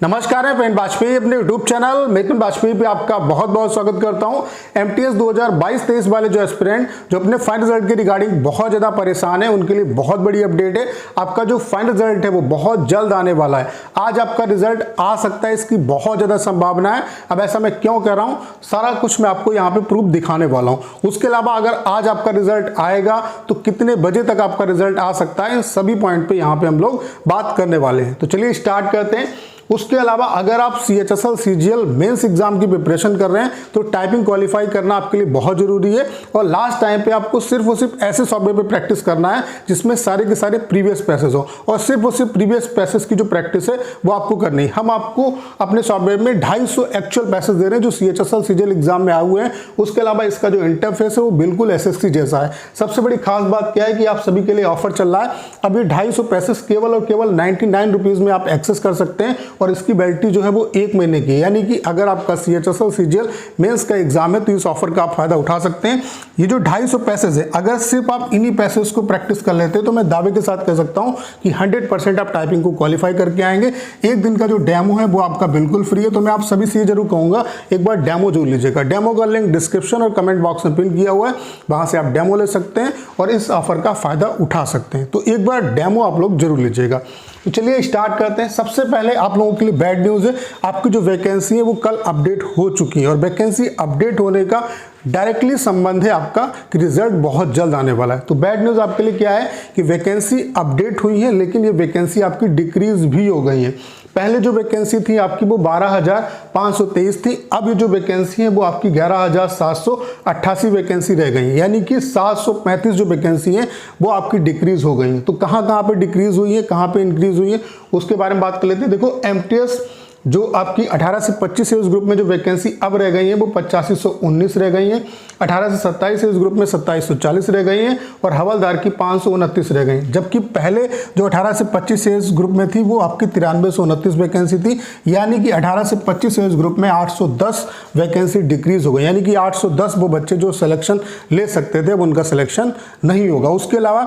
नमस्कार है पेन वाजपेयी अपने यूट्यूब चैनल मिथुन वाजपेयी पे आपका बहुत बहुत स्वागत करता हूं। एमटीएस 2022-23 वाले जो एस्पिरेंट जो अपने फाइनल रिजल्ट की रिगार्डिंग बहुत ज़्यादा परेशान है, उनके लिए बहुत बड़ी अपडेट है। आपका जो फाइनल रिजल्ट है वो बहुत जल्द आने वाला है। आज आपका रिजल्ट आ सकता है, इसकी बहुत ज़्यादा संभावना है। अब ऐसा मैं क्यों कह रहा हूँ, सारा कुछ मैं आपको यहाँ पे प्रूफ दिखाने वाला हूँ। उसके अलावा अगर आज आपका रिजल्ट आएगा तो कितने बजे तक आपका रिजल्ट आ सकता है, इन सभी पॉइंट पे यहाँ पे हम लोग बात करने वाले हैं। तो चलिए स्टार्ट करते हैं। उसके अलावा अगर आप CHSL CGL मेंस एग्जाम की प्रिपरेशन कर रहे हैं तो टाइपिंग क्वालिफाई करना आपके लिए बहुत जरूरी है। और लास्ट टाइम पे आपको सिर्फ और सिर्फ ऐसे सॉफ्टवेयर पे प्रैक्टिस करना है जिसमें सारे के सारे प्रीवियस पैसेज हो, और सिर्फ और सिर्फ प्रीवियस पैसेज की जो प्रैक्टिस है वो आपको करनी है। हम आपको अपने सॉफ्टवेयर में 250 एक्चुअल पैसेज दे रहे हैं जो CHSL CGL एग्जाम में आए हुए हैं। उसके अलावा इसका जो इंटरफेस है वो बिल्कुल SSC जैसा है। सबसे बड़ी खास बात क्या है कि आप सभी के लिए ऑफर चल रहा है। अभी 250 पैसेज केवल और केवल 99 रुपीज में आप एक्सेस कर सकते हैं, और इसकी वैलिडिटी जो है वो 1 महीने की है। यानी कि अगर आपका CHSL CGL मेंस का एग्जाम है तो इस ऑफर का आप फायदा उठा सकते हैं। ये जो 250 पैसेज है, अगर सिर्फ आप इन्हीं पैसेज को प्रैक्टिस कर लेते हैं तो मैं दावे के साथ कह सकता हूं कि 100% आप टाइपिंग को क्वालिफाई करके आएंगे। एक दिन का जो डेमो है वो आपका बिल्कुल फ्री है, तो मैं आप सभी से जरूर कहूंगा एक बार डेमो जोड़ लीजिएगा। डेमो का लिंक डिस्क्रिप्शन और कमेंट बॉक्स में पिन किया हुआ है, वहां से आप डेमो ले सकते हैं और इस ऑफर का फायदा उठा सकते हैं। तो एक बार डेमो आप लोग जरूर लीजिएगा। तो चलिए स्टार्ट करते हैं। सबसे पहले आप लोगों के लिए बैड न्यूज़ है, आपकी जो वैकेंसी है वो कल अपडेट हो चुकी है, और वैकेंसी अपडेट होने का डायरेक्टली संबंध है आपका कि रिजल्ट बहुत जल्द आने वाला है। तो बैड न्यूज़ आपके लिए क्या है कि वैकेंसी अपडेट हुई है, लेकिन ये वैकेंसी आपकी डिक्रीज भी हो गई है। पहले जो वैकेंसी थी आपकी वो 12,523 थी, अब ये जो वैकेंसी है वो आपकी 11,788 वैकेंसी रह गई है। यानी कि 735 जो वैकेंसी है वो आपकी डिक्रीज हो गई है। तो कहाँ कहाँ पे डिक्रीज हुई है, कहाँ पे इंक्रीज हुई है, उसके बारे में बात कर लेते हैं। देखो, एमटीएस जो आपकी 18 से 25 एज ग्रुप में जो वैकेंसी अब रह गई है वो 8519 रह गई है। 18 से 27 एज ग्रुप में 2740 रह गई है, और हवलदार की 529 रह गई। जबकि पहले जो 18 से 25 एज ग्रुप में थी वो आपकी 9329 वैकेंसी थी। यानी कि 18 से 25 एज ग्रुप में 810 वैकेंसी डिक्रीज हो गई। यानी कि 810 वो बच्चे जो सिलेक्शन ले सकते थे वो उनका सिलेक्शन नहीं होगा। उसके अलावा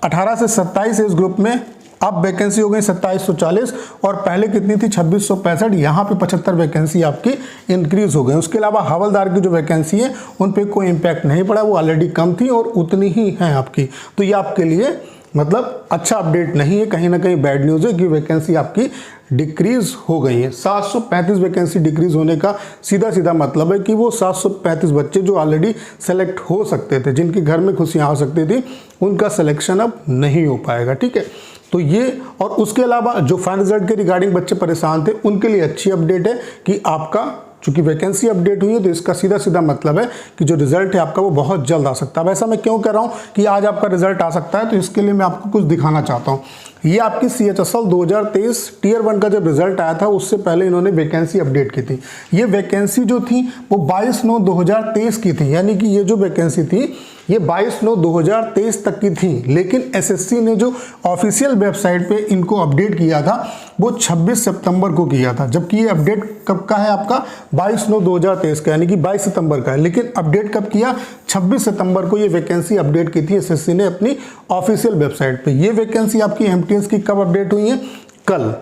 18 से 27 एज ग्रुप में अब वैकेंसी हो गई 2740, और पहले कितनी थी 2665। यहाँ पे 75 वैकेंसी आपकी इंक्रीज हो गई। उसके अलावा हवलदार की जो वैकेंसी है उन पे कोई इम्पैक्ट नहीं पड़ा, वो ऑलरेडी कम थी और उतनी ही है आपकी। तो ये आपके लिए मतलब अच्छा अपडेट नहीं है, कहीं ना कहीं बैड न्यूज़ है कि वैकेंसी आपकी डिक्रीज हो गई है। 735 वैकेंसी डिक्रीज होने का सीधा सीधा मतलब है कि वो 735 बच्चे जो ऑलरेडी सेलेक्ट हो सकते थे, जिनके घर में खुशियाँ आ सकती थी, उनका सिलेक्शन अब नहीं हो पाएगा। ठीक है, तो ये, और उसके अलावा जो फाइनल रिजल्ट के रिगार्डिंग बच्चे परेशान थे उनके लिए अच्छी अपडेट है कि आपका चूंकि वैकेंसी अपडेट हुई है तो इसका सीधा सीधा मतलब है कि जो रिजल्ट है आपका वो बहुत जल्द आ सकता है। वैसा मैं क्यों कह रहा हूँ कि आज आपका रिजल्ट आ सकता है, तो इसके लिए मैं आपको कुछ दिखाना चाहता हूँ। ये आपकी CHSL 2023 टियर 1 का जब रिजल्ट आया था उससे पहले इन्होंने वैकेंसी अपडेट की थी। ये वैकेंसी जो थी वो 22/9/2023 की थी। यानी कि ये जो वैकेंसी थी ये 22/9/2023 तक की थी, लेकिन SSC ने जो ऑफिशियल वेबसाइट पे इनको अपडेट किया था वो 26 सितंबर को किया था। जबकि ये अपडेट कब का है आपका 22/9/2023 का, यानी कि 22 सितंबर का है। लेकिन अपडेट कब किया, 26 सितंबर को ये वैकेंसी अपडेट की थी SSC ने अपनी ऑफिशियल वेबसाइट पे। ये वैकेंसी आपकी एमटीएस की कब अपडेट हुई है, कल।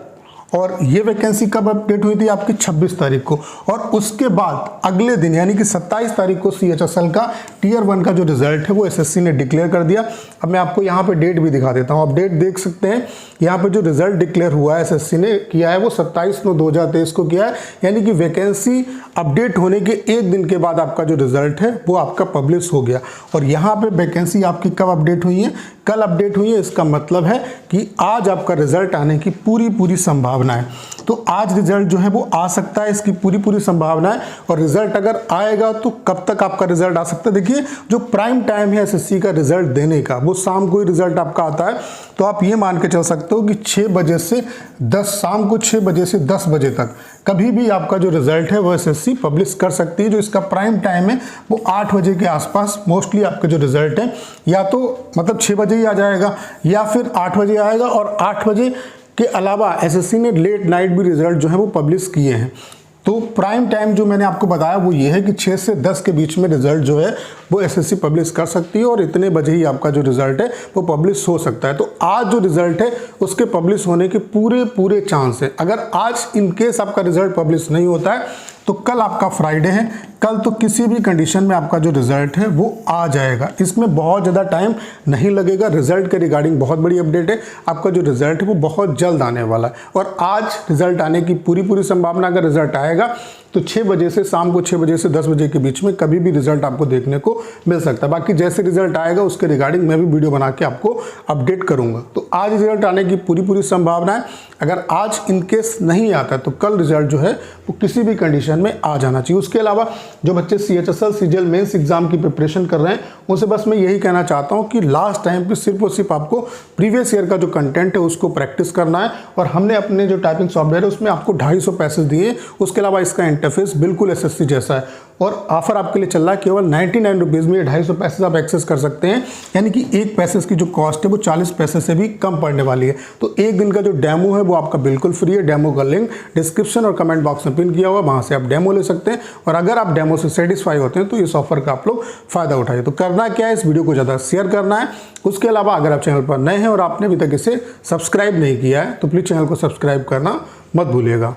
और ये वैकेंसी कब अपडेट हुई थी आपकी 26 तारीख को, और उसके बाद अगले दिन यानी कि 27 तारीख को CHSL का टियर 1 का जो रिजल्ट है वो SSC ने डिक्लेयर कर दिया। अब मैं आपको यहाँ पे डेट भी दिखा देता हूँ, आप डेट देख सकते हैं। यहाँ पे जो रिजल्ट डिक्लेयर हुआ है SSC ने किया है वो 27/9/2023 को किया है। यानी कि वैकेंसी अपडेट होने के एक दिन के बाद आपका जो रिजल्ट है वो आपका पब्लिश हो गया। और यहाँ पे वैकेंसी आपकी कब अपडेट हुई है, कल अपडेट हुई है। इसका मतलब है कि आज आपका रिजल्ट आने की पूरी संभावना है। तो आज रिजल्ट जो है वो आ सकता है, इसकी पूरी संभावना है। और रिजल्ट अगर आएगा तो कब तक आपका रिजल्ट आ सकता है, देखिए जो प्राइम टाइम है SSC का रिजल्ट देने का वो शाम को ही रिजल्ट आपका आता है। तो आप ये मान के चल सकते हो कि 6 बजे से 10, शाम को 6 बजे से 10 बजे तक कभी भी आपका जो रिजल्ट है वो SSC पब्लिश कर सकती है। जो इसका प्राइम टाइम है वो 8 बजे के आसपास मोस्टली आपका जो रिजल्ट है या तो मतलब 6 बजे ही आ जाएगा या फिर 8 बजे आएगा। और 8 बजे के अलावा SSC ने लेट नाइट भी रिजल्ट जो है वो पब्लिश किए हैं। तो प्राइम टाइम जो मैंने आपको बताया वो ये है कि 6 से 10 के बीच में रिजल्ट जो है वो एसएससी पब्लिश कर सकती है और इतने बजे ही आपका जो रिजल्ट है वो पब्लिश हो सकता है। तो आज जो रिजल्ट है उसके पब्लिश होने के पूरे चांस है। अगर आज इन केस आपका रिजल्ट पब्लिश नहीं होता है तो कल आपका फ्राइडे है, कल तो किसी भी कंडीशन में आपका जो रिजल्ट है वो आ जाएगा। इसमें बहुत ज़्यादा टाइम नहीं लगेगा। रिजल्ट के रिगार्डिंग बहुत बड़ी अपडेट है, आपका जो रिजल्ट है वो बहुत जल्द आने वाला है और आज रिजल्ट आने की पूरी संभावना। अगर रिजल्ट आएगा तो 6 बजे से शाम को 6 बजे से 10 बजे के बीच में कभी भी रिजल्ट आपको देखने को मिल सकता है। बाकी जैसे रिजल्ट आएगा उसके रिगार्डिंग मैं भी वीडियो बना के आपको अपडेट करूंगा। तो आज रिजल्ट आने की पूरी संभावना है। अगर आज इनकेस नहीं आता तो कल रिजल्ट जो है वो किसी भी कंडीशन में आ जाना चाहिए। उसके अलावा जो बच्चे CHSL CGL मेंस एग्जाम की प्रिपरेशन कर रहे हैं उनसे बस मैं यही कहना चाहता हूं कि लास्ट टाइम पे सिर्फ और सिर्फ आपको प्रीवियस ईयर का जो कंटेंट है उसको प्रैक्टिस करना है और हमने अपने जो टाइपिंग सॉफ्टवेयर है उसमें आपको 250 पैसेज दिए। उसके अलावा इसका इंटरफेस बिल्कुल एसएससी जैसा है और ऑफर आपके लिए चल रहा है केवल 99 रुपीज़ में 250 पैसेज आप एक्सेस कर सकते हैं। यानी कि एक पैसेज की जो कॉस्ट है वो 40 पैसे से भी कम पड़ने वाली है। तो एक दिन का जो डेमो है वो आपका बिल्कुल फ्री है। डेमो का लिंक डिस्क्रिप्शन और कमेंट बॉक्स में पिन किया हुआ, वहां से आप डेमो ले सकते हैं और अगर आप डेमो से सेटिस्फाई होते हैं तो इस ऑफर का आप लोग फायदा उठाइए। तो करना क्या है, इस वीडियो को ज़्यादा शेयर करना है। उसके अलावा अगर आप चैनल पर नए हैं और आपने अभी तक इसे सब्सक्राइब नहीं किया है तो प्लीज़ चैनल को सब्सक्राइब करना मत भूलिएगा।